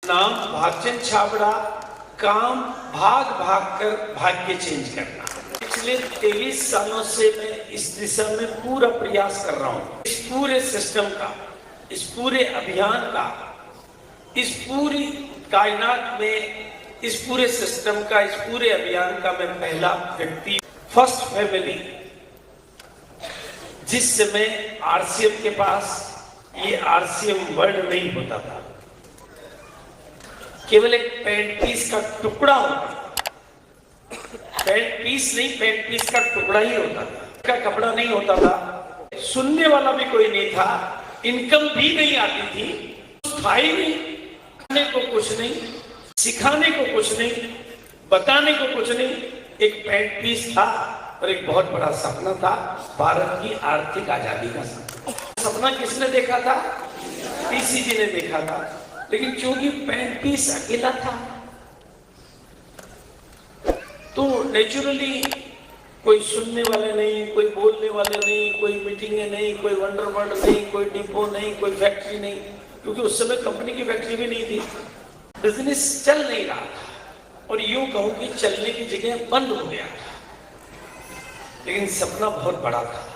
नाम भागचंद छाबड़ा, काम भाग भाग कर भाग्य चेंज करना। पिछले 23 सालों से मैं इस दिशा में पूरा प्रयास कर रहा हूँ। इस पूरे सिस्टम का, इस पूरे अभियान का, इस पूरी कायनात में, इस पूरे सिस्टम का, इस पूरे अभियान का मैं पहला व्यक्ति, फर्स्ट फैमिली। जिस समय आरसीएम के पास ये आरसीएम वर्ड नहीं होता था, केवल एक पैंट पीस का टुकड़ा होता था। पैंट पीस नहीं, पैंट पीस का टुकड़ा ही होता था, का कपड़ा नहीं होता था। सुनने वाला भी कोई नहीं था, इनकम भी नहीं आती थी, था ही नहीं, खाने को कुछ नहीं, सिखाने को कुछ नहीं, बताने को कुछ नहीं। एक पैंट पीस था और एक बहुत बड़ा सपना था, भारत की आर्थिक आजादी का सपना। सपना किसने देखा था? पीसी जी ने देखा था। लेकिन क्योंकि पैंट पीस अकेला था तो नेचुरली कोई सुनने वाले नहीं, कोई बोलने वाले नहीं, कोई मीटिंगें नहीं, कोई वंडर वर्ल्ड नहीं, कोई डिपो नहीं, कोई फैक्ट्री नहीं, क्योंकि उस समय कंपनी की फैक्ट्री भी नहीं थी। बिजनेस चल नहीं रहा था और यूं कहूं कि चलने की जगह बंद हो गया था। लेकिन सपना बहुत बड़ा था।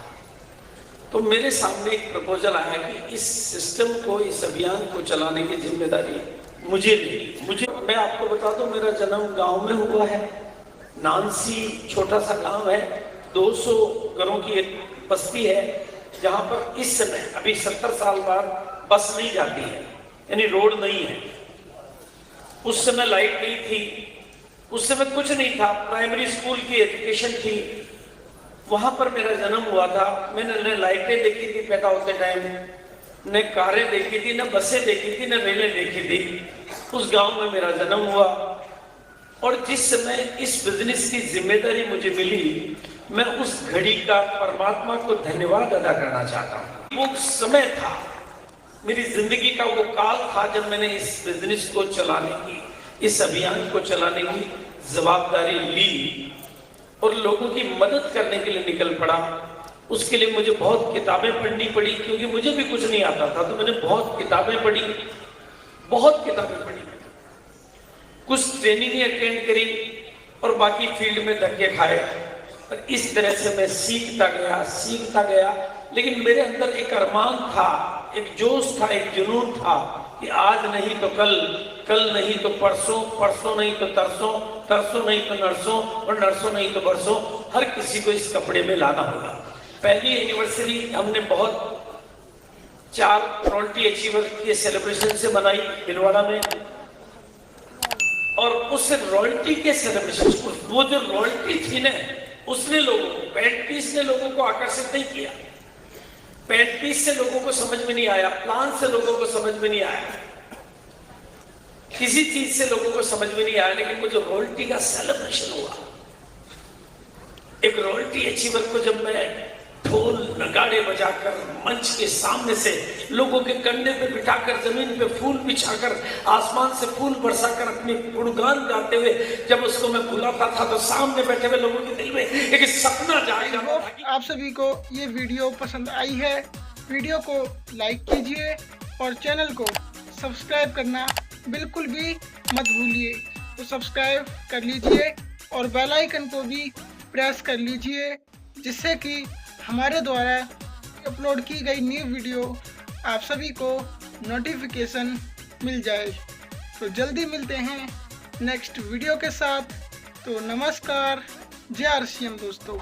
तो मेरे सामने एक प्रपोजल आया कि इस सिस्टम को, इस अभियान को चलाने की जिम्मेदारी मुझे दी। मैं आपको बता दूं, मेरा जन्म गांव में हुआ है। नानसी छोटा सा गांव है, 200 घरों की एक बस्ती है, जहां पर इस समय अभी 70 साल बाद बस नहीं जाती है, यानी रोड नहीं है। उस समय लाइट नहीं थी, उस समय कुछ नहीं था, प्राइमरी स्कूल की एजुकेशन थी। वहां पर मेरा जन्म हुआ था। मैंने न लाइटें देखी थी पैदा होते टाइम, न कारें देखी थी, न बसें देखी थी, न रेलें देखी थी। उस गांव में मेरा जन्म हुआ और जिस समय इस बिजनेस की जिम्मेदारी मुझे मिली, मैं उस घड़ी का परमात्मा को धन्यवाद अदा करना चाहता हूँ। वो समय था, मेरी जिंदगी का वो काल था जब मैंने इस बिजनेस को चलाने की, इस अभियान को चलाने की जवाबदारी ली और लोगों की मदद करने के लिए निकल पड़ा। उसके लिए मुझे बहुत किताबें पढ़नी पड़ी, क्योंकि मुझे भी कुछ नहीं आता था। तो मैंने बहुत किताबें पढ़ी, बहुत किताबें पढ़ी, कुछ ट्रेनिंग अटेंड करी और बाकी फील्ड में धक्के खाए। और इस तरह से मैं सीखता गया। लेकिन मेरे अंदर एक अरमान था, एक जोश था, एक जुनून था कि आज नहीं तो कल, कल नहीं तो परसों, परसों नहीं तो तरसों, तरसों नहीं तो नरसों और नरसों नहीं तो बरसों, हर किसी को इस कपड़े में लाना होगा। पहली एनिवर्सरी हमने बहुत 4 रॉयल्टी अचीवर के सेलिब्रेशन से बनाई भिलवाड़ा में। और उस रॉयल्टी के सेलिब्रेशन, वो जो रॉयल्टी थी ना, उसने लोगों को, पैंट पीस ने लोगों को आकर्षित नहीं किया। पैंट पीस से लोगों को समझ में नहीं आया, प्लान से लोगों को समझ में नहीं आया, किसी चीज से लोगों को समझ में नहीं आया। लेकिन वो जो रॉयल्टी का सेलिब्रेशन हुआ, एक रॉयल्टी अचीवर को जब मैं ढोल नगाड़े बजाकर मंच के सामने से लोगों के कंधे पे बिठाकर, जमीन पे फूल बिछाकर, आसमान से फूल बरसाकर अपने गुणगान गाते हुए जब उसको मैं बुलाता था, तो सामने बैठे हुए लोगों के दिल में एक सपना जाएगा। आप सभी को ये वीडियो पसंद आई है, वीडियो को लाइक कीजिए और चैनल को सब्सक्राइब करना बिल्कुल भी मत भूलिए। तो सब्सक्राइब कर लीजिए और बेल आइकन को भी प्रेस कर लीजिए, जिससे कि हमारे द्वारा अपलोड की गई न्यू वीडियो आप सभी को नोटिफिकेशन मिल जाए। तो जल्दी मिलते हैं नेक्स्ट वीडियो के साथ। तो नमस्कार, जय आरसीएम दोस्तों।